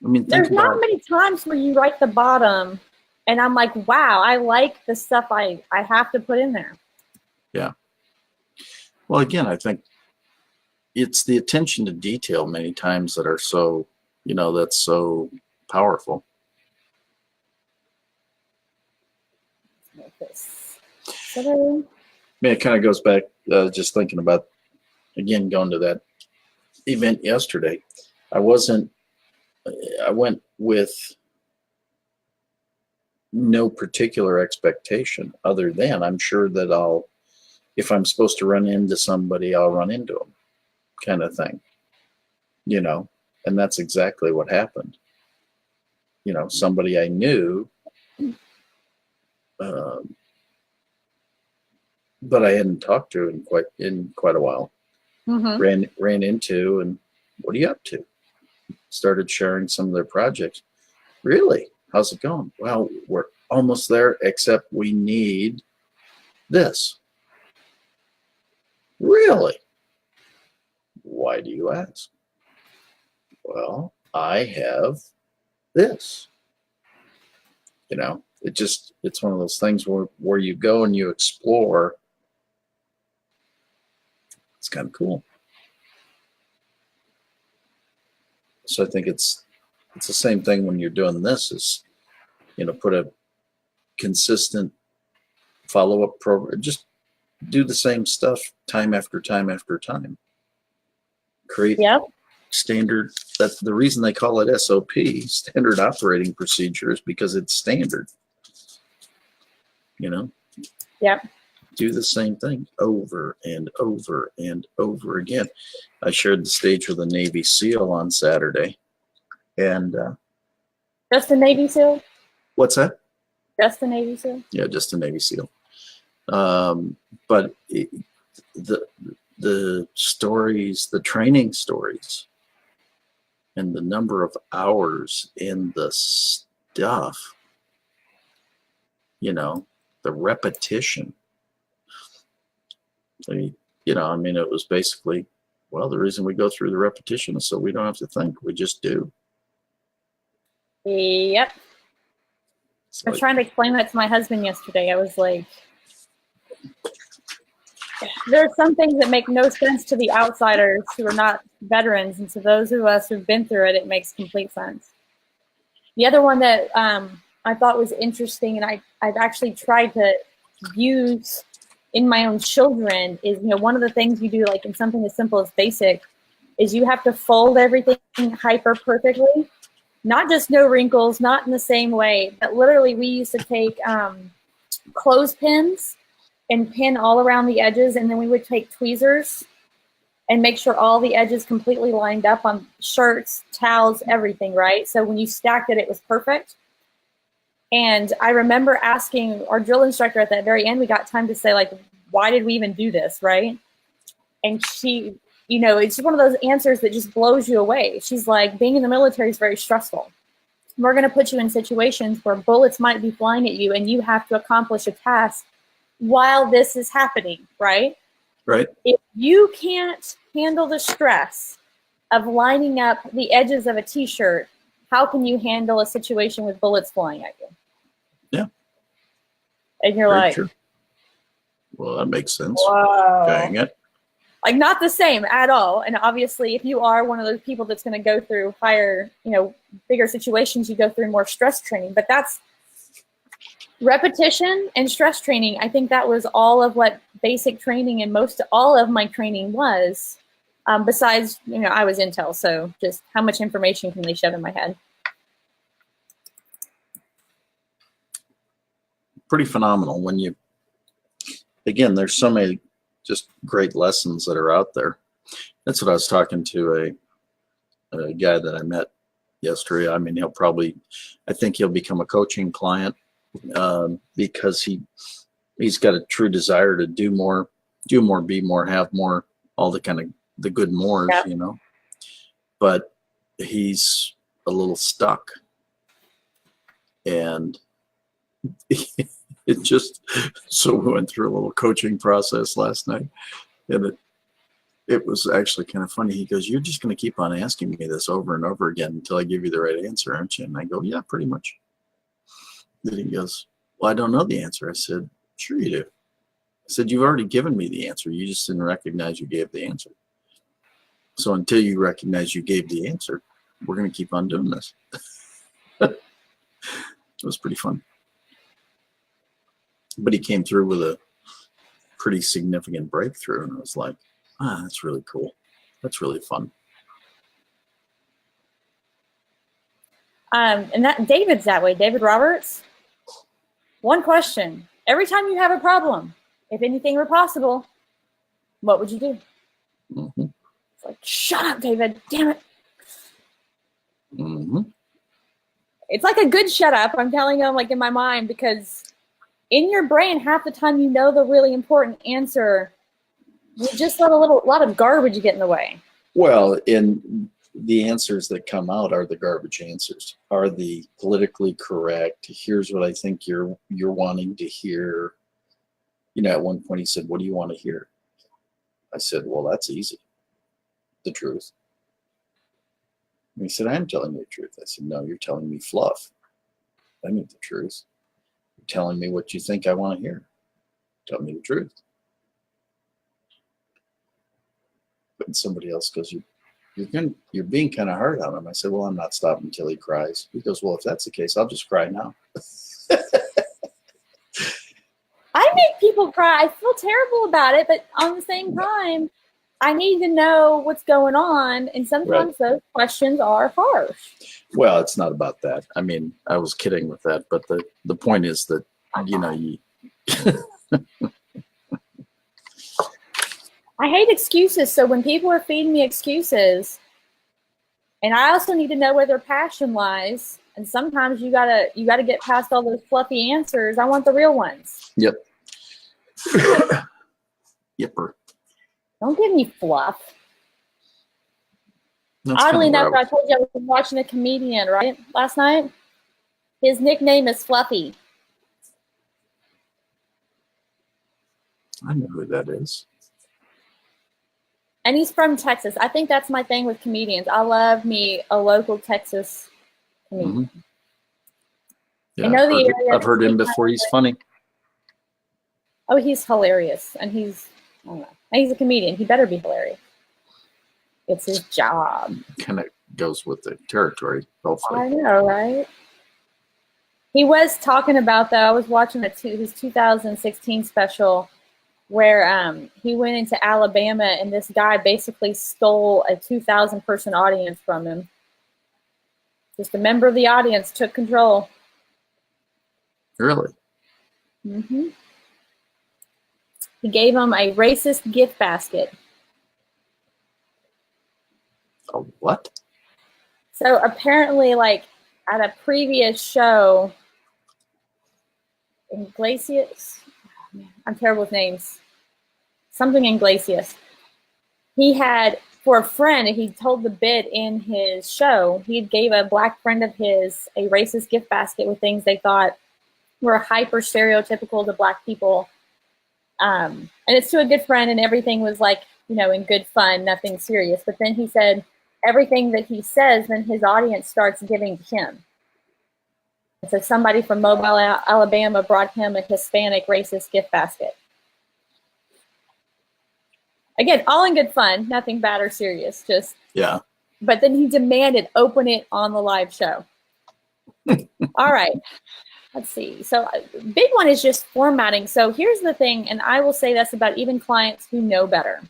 A: There's not many times where you write the bottom and I'm like, wow, I like the stuff I have to put in there.
B: Yeah. Well, again, I think it's the attention to detail many times that are so, that's so powerful.
A: Like this. So,
B: It kind of goes back, just thinking about, again, going to that event yesterday. I went with no particular expectation other than I'm sure that if I'm supposed to run into somebody, I'll run into them, kind of thing, and that's exactly what happened. Somebody I knew, but I hadn't talked to in quite a while.
A: mm-hmm.
B: Ran into, and what are you up to? Started sharing some of their projects. Really? How's it going? Well, we're almost there, except we need this. Really? Why do you ask? Well, I have this. It's one of those things where you go and you explore. It's kind of cool. So I think it's the same thing when you're doing this is, put a consistent follow-up program. Just do the same stuff time after time after time. Create standard. That's the reason they call it SOP, standard operating procedure, is because it's standard. You know?
A: Yep.
B: Do the same thing over and over and over again. I shared the stage with a Navy SEAL on Saturday. And
A: just a Navy SEAL?
B: What's that?
A: Just a Navy SEAL?
B: Yeah, just a Navy SEAL. But the stories, the training stories, and the number of hours in the stuff, you know, the repetition. You know, I mean, it was basically, well, the reason we go through the repetition is so we don't have to think. We just do.
A: Yep. I was trying to explain that to my husband yesterday. I was like, there are some things that make no sense to the outsiders who are not veterans, and to those of us who've been through it, it makes complete sense. The other one that I thought was interesting, and I've actually tried to use in my own children, is, you know, one of the things you do, like in something as simple as basic, is you have to fold everything hyper perfectly. Not just no wrinkles, not in the same way, but literally we used to take clothespins and pin all around the edges, and then we would take tweezers and make sure all the edges completely lined up on shirts, towels, everything, right? So when you stacked it, it was perfect. And I remember asking our drill instructor at that very end, we got time to say, like, why did we even do this, right? And she, you know, it's one of those answers that just blows you away. She's like, being in the military is very stressful. We're going to put you in situations where bullets might be flying at you and you have to accomplish a task while this is happening, right?
B: Right.
A: If you can't handle the stress of lining up the edges of a t-shirt, how can you handle a situation with bullets flying at you?
B: Yeah.
A: And you're
B: Very
A: like,
B: true. Well, that makes sense.
A: whoa.
B: Dang it.
A: Like, not the same at all. And obviously, if you are one of those people that's going to go through higher, you know, bigger situations, you go through more stress training. But that's repetition and stress training. I think that was all of what basic training and all of my training was. Besides, you know, I was intel, so just how much information can they shove in my head?
B: Pretty phenomenal when you, again, there's so many just great lessons that are out there. That's what I was talking to a guy that I met yesterday. I mean, I think he'll become a coaching client because he's got a true desire to do more, be more, have more, all the kind of the good mores,
A: Yeah.
B: you know, but he's a little stuck. And it just, so we went through a little coaching process last night, and it was actually kind of funny. He goes, "You're just going to keep on asking me this over and over again until I give you the right answer, aren't you?" And I go, "Yeah, pretty much." Then he goes, "Well, I don't know the answer." I said, "Sure you do." I said, "You've already given me the answer. You just didn't recognize you gave the answer. So until you recognize you gave the answer, we're going to keep on doing this." It was pretty fun. But he came through with a pretty significant breakthrough, and I was like, that's really cool. That's really fun.
A: And that David's that way. David Roberts. One question: every time you have a problem, if anything were possible, what would you do?
B: Mm-hmm.
A: It's like, shut up, David. Damn it.
B: Mm-hmm.
A: It's like a good shut up. I'm telling him, like, in my mind, because in your brain, half the time you know the really important answer. You just let a lot of garbage get in the way.
B: Well, in the answers that come out are the garbage answers, are the politically correct. Here's what I think you're wanting to hear. You know, at one point he said, "What do you want to hear?" I said, "Well, that's easy. The truth." And he said, "I am telling you the truth." I said, "No, you're telling me fluff. I need the truth. You're telling me what you think I want to hear. Tell me the truth." But somebody else goes, "You're being kind of hard on him." I said, "Well, I'm not stopping until he cries." He goes, "Well, if that's the case, I'll just cry now."
A: I make people cry. I feel terrible about it, but on the same time, I need to know what's going on, and sometimes those questions are harsh.
B: Well, it's not about that. I mean, I was kidding with that, but the point is that, you know,
A: I hate excuses, so when people are feeding me excuses, and I also need to know where their passion lies, and sometimes you gotta get past all those fluffy answers. I want the real ones.
B: Yep. Yipper.
A: Don't give me fluff.
B: That's
A: Oddly
B: kind of
A: enough, I told you I was watching a comedian, right, last night. His nickname is Fluffy.
B: I know who that is.
A: And he's from Texas. I think that's my thing with comedians. I love me a local Texas comedian.
B: Mm-hmm. Yeah,
A: I know the area.
B: I've heard him before. He's funny.
A: Oh, he's hilarious. And he's, I don't know. He's a comedian. He better be hilarious. It's his job.
B: Kind of goes with the territory, hopefully.
A: I know, right? He was talking about, though, I was watching his 2016 special where he went into Alabama and this guy basically stole a 2,000 person audience from him. Just a member of the audience took control.
B: Really?
A: Mm-hmm. He gave him a racist gift basket.
B: A what?
A: So apparently, like at a previous show, Iglesias, I'm terrible with names. Something Iglesias. He had, for a friend, he told the bit in his show, he gave a black friend of his a racist gift basket with things they thought were hyper stereotypical to black people. And it's to a good friend, and everything was like, you know, in good fun, nothing serious. But then he said everything that he says, then his audience starts giving to him. And so somebody from Mobile, Alabama brought him a Hispanic racist gift basket. Again, all in good fun, nothing bad or serious, just.
B: Yeah.
A: But then he demanded open it on the live show. All right. Let's see. So big one is just formatting. So here's the thing, and I will say this about even clients who know better.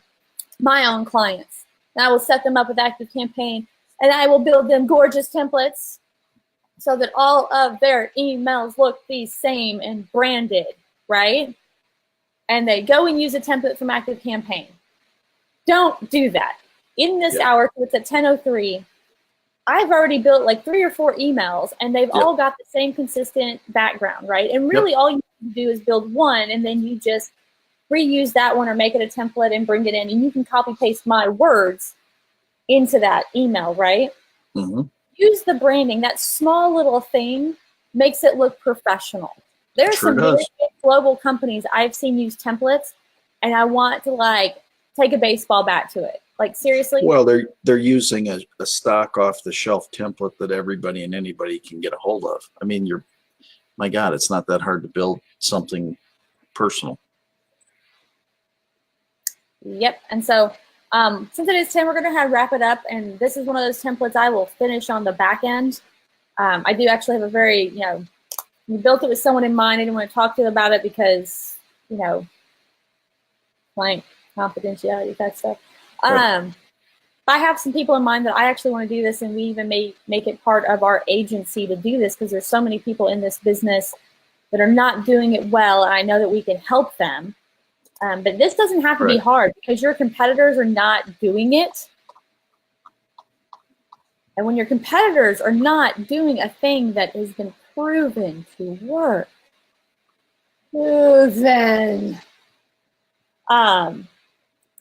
A: My own clients. And I will set them up with ActiveCampaign, and I will build them gorgeous templates so that all of their emails look the same and branded, right? And they go and use a template from ActiveCampaign. Don't do that. In this hour, so it's at 10:03, I've already built like 3 or 4 emails, and they've all got the same consistent background, right? And really all you have to do is build one, and then you just reuse that one or make it a template and bring it in, and you can copy paste my words into that email, right?
B: Mm-hmm.
A: Use the branding. That small little thing makes it look professional. There's some very big global companies I've seen use templates, and I want to like take a baseball bat to it. Like seriously.
B: Well, they're using a stock off the shelf template that everybody and anybody can get a hold of. I mean, my God, it's not that hard to build something personal.
A: Yep. And so since it is 10, we're going to wrap it up. And this is one of those templates I will finish on the back end. I do actually have a very, we built it with someone in mind. I didn't want to talk to them about it because, client confidentiality, that stuff. I have some people in mind that I actually want to do this, and we even may make it part of our agency to do this because there's so many people in this business that are not doing it well, and I know that we can help them. But this doesn't have to be hard because your competitors are not doing it. And when your competitors are not doing a thing that has been proven to work, then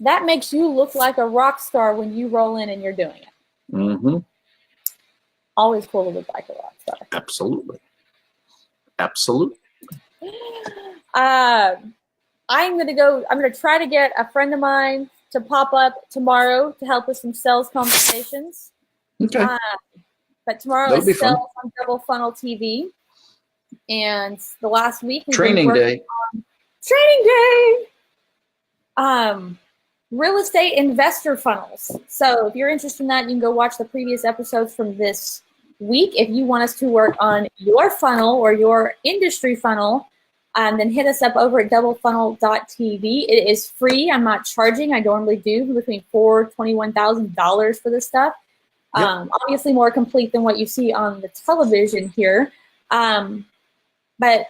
A: that makes you look like a rock star when you roll in and you're doing it.
B: Mm-hmm.
A: Always cool to look like a rock star.
B: Absolutely. Absolutely.
A: I'm going to try to get a friend of mine to pop up tomorrow to help with some sales conversations.
B: Okay.
A: But tomorrow is sales on Double Funnel TV. And the last week
B: training day.
A: Real estate investor funnels. So if you're interested in that, you can go watch the previous episodes from this week. If you want us to work on your funnel or your industry funnel, Then hit us up over at doublefunnel.tv. It is free. I'm not charging. I normally do between $4,000 $21,000 for this stuff.
B: Yep.
A: Obviously more complete than what you see on the television here. But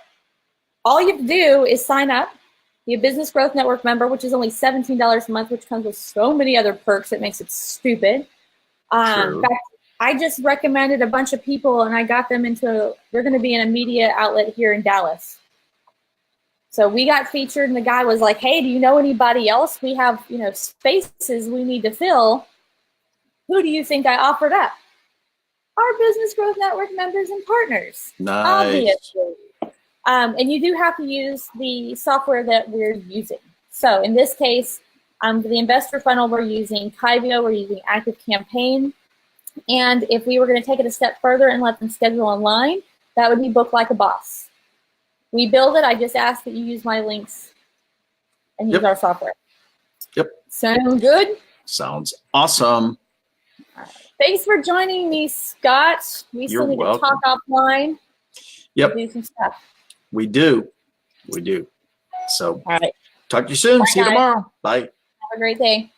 A: all you have to do is sign up, be a Business Growth Network member, which is only $17 a month, which comes with so many other perks. It makes it stupid. In fact, I just recommended a bunch of people, and I got them into, they're going to be in a media outlet here in Dallas. So we got featured, and the guy was like, hey, do you know anybody else? We have, spaces we need to fill. Who do you think I offered up? Our Business Growth Network members and partners.
B: Nice.
A: Obviously. And you do have to use the software that we're using. So in this case, for the investor funnel, we're using Kyvio, we're using Active Campaign. And if we were going to take it a step further and let them schedule online, that would be Book Like a Boss. We build it. I just ask that you use my links and use our software.
B: Yep.
A: Sound good?
B: Sounds awesome.
A: Thanks for joining me, Scott. We still need to talk offline.
B: Yep.
A: Do some stuff.
B: We do. So,
A: all right.
B: Talk to you soon.
A: Bye,
B: See you tomorrow. Bye.
A: Have a great day.